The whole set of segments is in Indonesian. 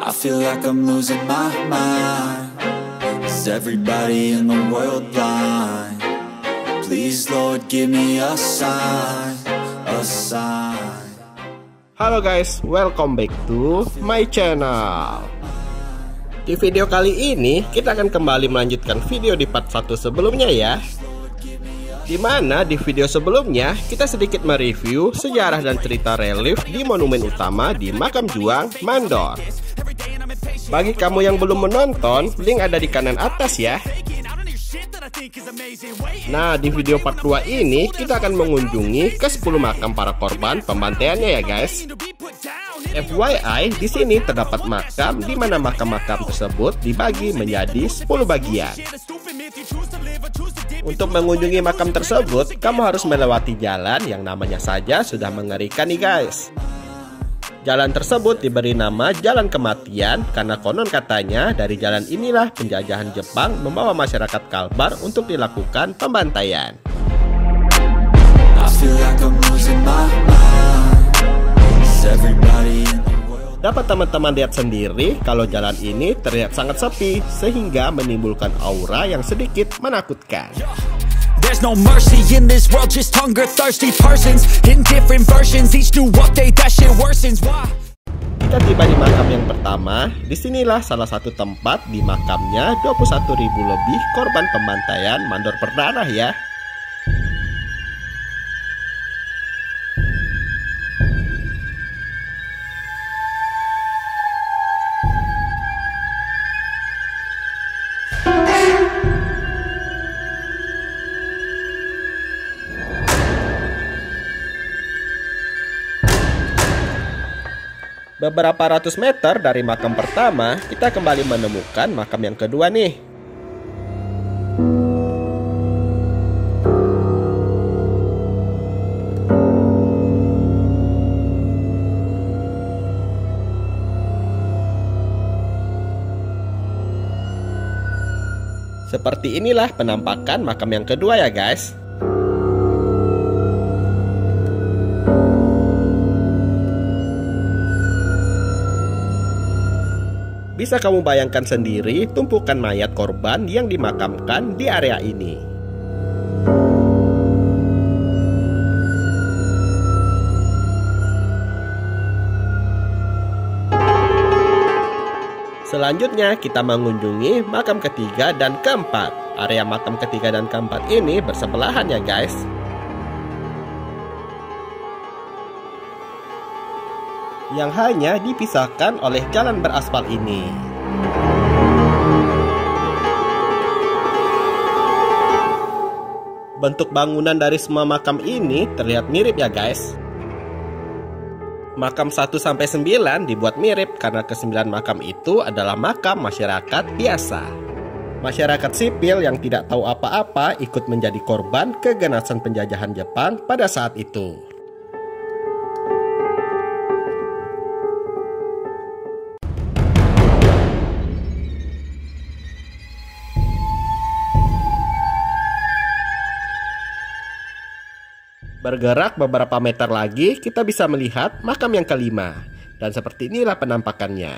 I feel like I'm losing my mind. Is everybody in the world blind? Please Lord give me a sign, a sign. Halo guys, welcome back to my channel. Di video kali ini kita akan kembali melanjutkan video di part 1 sebelumnya ya. Dimana di video sebelumnya kita sedikit mereview sejarah dan cerita relief di monumen utama di Makam Juang Mandor. Bagi kamu yang belum menonton, link ada di kanan atas ya. Nah, di video part 2 ini kita akan mengunjungi ke 10 makam para korban pembantaiannya ya guys. FYI, di sini terdapat makam di mana makam-makam tersebut dibagi menjadi 10 bagian. Untuk mengunjungi makam tersebut, kamu harus melewati jalan yang namanya saja sudah mengerikan nih guys. Jalan tersebut diberi nama Jalan Kematian karena konon katanya dari jalan inilah penjajahan Jepang membawa masyarakat Kalbar untuk dilakukan pembantaian. Dapat teman-teman lihat sendiri kalau jalan ini terlihat sangat sepi sehingga menimbulkan aura yang sedikit menakutkan. There's no mercy in this world, just hunger-thirsty persons in different versions, each new update that shit worsens. Why? Kita tiba di makam yang pertama. Disinilah salah satu tempat di makamnya 21.000 lebih korban pembantaian mandor berdarah ya. Beberapa ratus meter dari makam pertama, kita kembali menemukan makam yang kedua nih. Seperti inilah penampakan makam yang kedua ya guys. Bisa kamu bayangkan sendiri tumpukan mayat korban yang dimakamkan di area ini. Selanjutnya kita mengunjungi makam ketiga dan keempat. Area makam ketiga dan keempat ini bersebelahan ya guys. Yang hanya dipisahkan oleh jalan beraspal ini. Bentuk bangunan dari semua makam ini terlihat mirip ya guys. Makam 1-9 dibuat mirip karena ke-9 makam itu adalah makam masyarakat biasa. Masyarakat sipil yang tidak tahu apa-apa ikut menjadi korban keganasan penjajahan Jepang pada saat itu. Bergerak beberapa meter lagi, kita bisa melihat makam yang kelima. Dan seperti inilah penampakannya.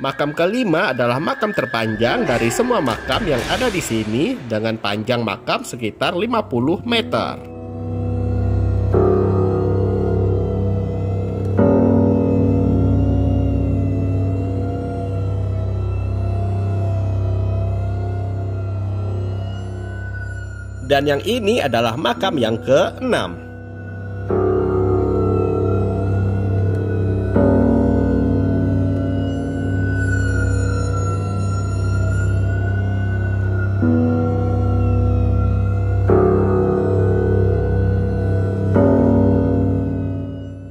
Makam kelima adalah makam terpanjang dari semua makam yang ada di sini dengan panjang makam sekitar 50 meter. Dan yang ini adalah makam yang ke-6.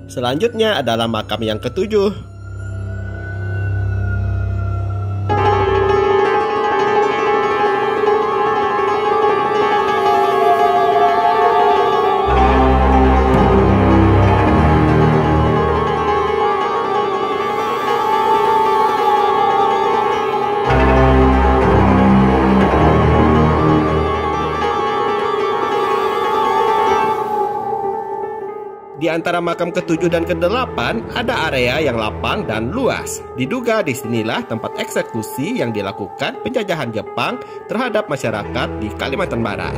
Selanjutnya adalah makam yang ke-7. antara makam ke-7 dan ke-8 ada area yang lapang dan luas. Diduga disinilah tempat eksekusi yang dilakukan penjajahan Jepang terhadap masyarakat di Kalimantan Barat.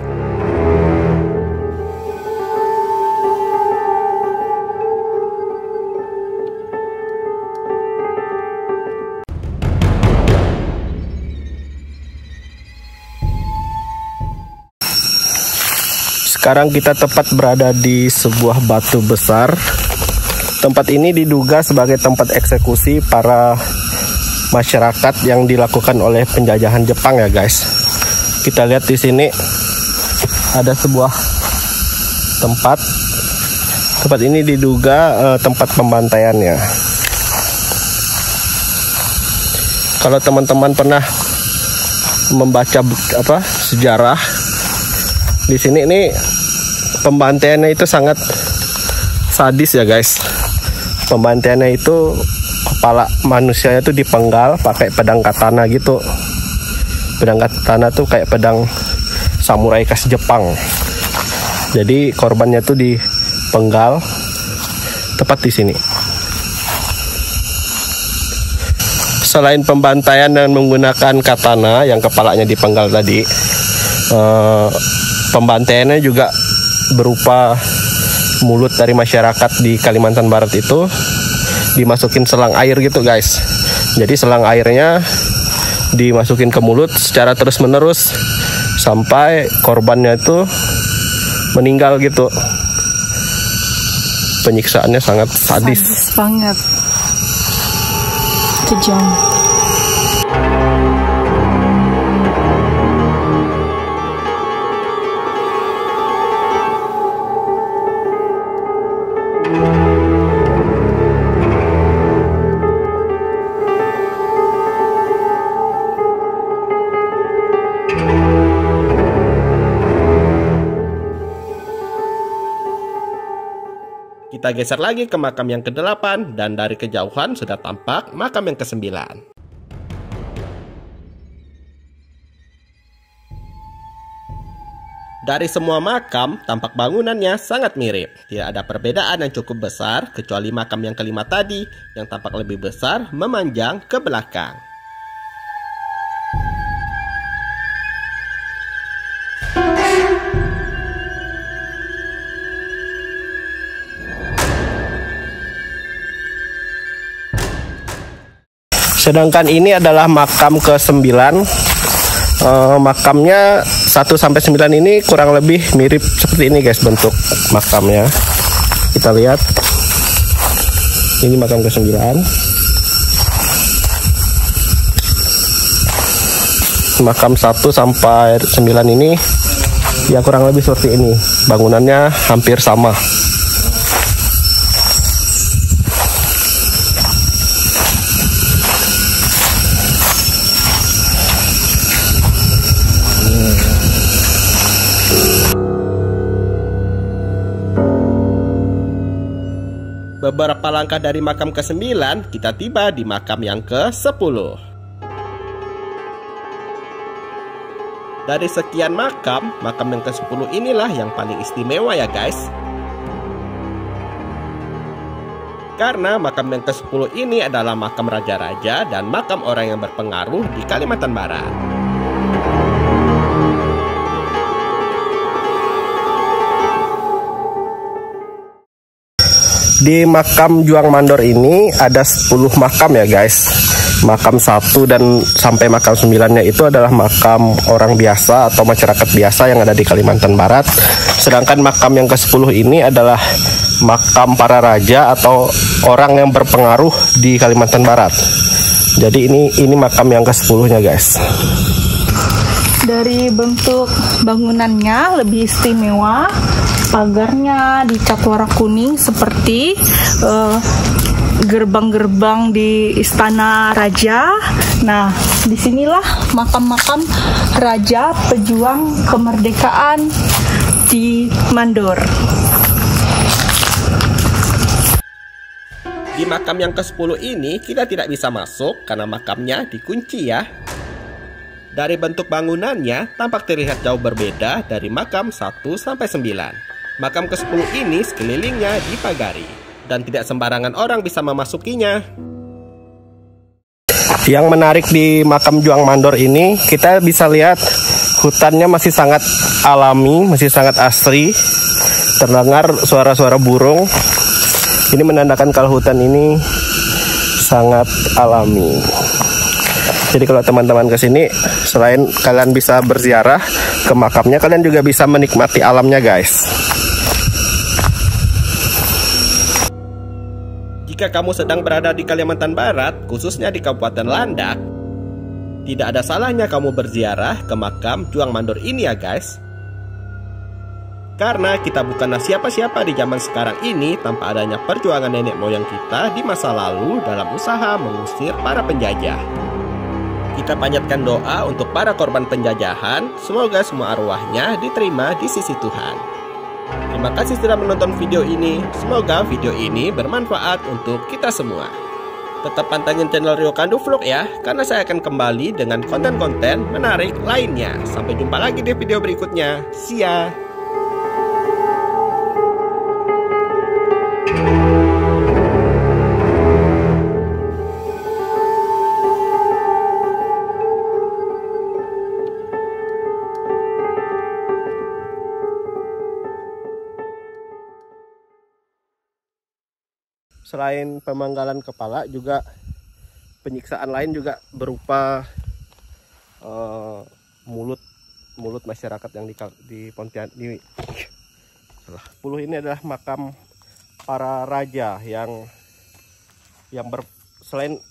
Sekarang kita tepat berada di sebuah batu besar. Tempat ini diduga sebagai tempat eksekusi para masyarakat yang dilakukan oleh penjajahan Jepang ya guys. Kita lihat di sini ada sebuah tempat. Tempat ini diduga tempat pembantaiannya. Kalau teman-teman pernah membaca sejarah, di sini ini pembantaiannya itu sangat sadis ya guys. Pembantaiannya itu kepala manusianya itu dipenggal pakai pedang katana gitu. Pedang katana tuh kayak pedang samurai khas Jepang. Jadi korbannya tuh dipenggal tepat di sini. Selain pembantaian dan menggunakan katana yang kepalanya dipenggal tadi, pembantaiannya juga berupa mulut dari masyarakat di Kalimantan Barat itu dimasukin selang air gitu guys. Jadi selang airnya dimasukin ke mulut secara terus-menerus sampai korbannya itu meninggal gitu. Penyiksaannya sangat sadis. Sadis banget. Kejam. Kita geser lagi ke makam yang ke-8 dan dari kejauhan sudah tampak makam yang ke-9. Dari semua makam, tampak bangunannya sangat mirip. Tidak ada perbedaan yang cukup besar, kecuali makam yang ke-5 tadi, yang tampak lebih besar, memanjang ke belakang. Sedangkan ini adalah makam ke-9. Makamnya 1 sampai 9 ini kurang lebih mirip seperti ini guys bentuk makamnya. Kita lihat. Ini makam ke-9. Makam 1 sampai 9 ini ya kurang lebih seperti ini. Bangunannya hampir sama. Beberapa langkah dari makam ke-9, kita tiba di makam yang ke-10. Dari sekian makam yang ke-10 inilah yang paling istimewa ya guys. Karena makam yang ke-10 ini adalah makam raja-raja dan makam orang yang berpengaruh di Kalimantan Barat. Di makam Juang Mandor ini ada 10 makam ya guys. Makam 1 dan sampai makam 9-nya itu adalah makam orang biasa atau masyarakat biasa yang ada di Kalimantan Barat. Sedangkan makam yang ke-10 ini adalah makam para raja atau orang yang berpengaruh di Kalimantan Barat. Jadi ini makam yang ke-10-nya guys. Dari bentuk bangunannya lebih istimewa. Pagarnya dicat warna kuning seperti gerbang-gerbang di istana raja. Nah, disinilah makam-makam raja pejuang kemerdekaan di Mandor. Di makam yang ke-10 ini kita tidak bisa masuk karena makamnya dikunci ya. Dari bentuk bangunannya tampak terlihat jauh berbeda dari makam 1 sampai 9. Makam ke-10 ini sekelilingnya dipagari dan tidak sembarangan orang bisa memasukinya. Yang menarik di makam Juang Mandor ini, kita bisa lihat hutannya masih sangat alami, masih sangat asri. Terdengar suara-suara burung. Ini menandakan kalau hutan ini sangat alami. Jadi kalau teman-teman ke sini, selain kalian bisa berziarah ke makamnya, kalian juga bisa menikmati alamnya, guys. Jika kamu sedang berada di Kalimantan Barat, khususnya di Kabupaten Landak, tidak ada salahnya kamu berziarah ke makam Juang Mandor ini ya guys. Karena kita bukanlah siapa-siapa di zaman sekarang ini tanpa adanya perjuangan nenek moyang kita di masa lalu dalam usaha mengusir para penjajah. Kita panjatkan doa untuk para korban penjajahan, semoga semua arwahnya diterima di sisi Tuhan. Terima kasih sudah menonton video ini, semoga video ini bermanfaat untuk kita semua. Tetap pantengin channel Rio Kandu Vlog ya, karena saya akan kembali dengan konten-konten menarik lainnya. Sampai jumpa lagi di video berikutnya. See ya! Selain pemanggalan kepala, juga penyiksaan lain juga berupa mulut masyarakat yang di Pontianak di 10 ini adalah makam para raja yang selain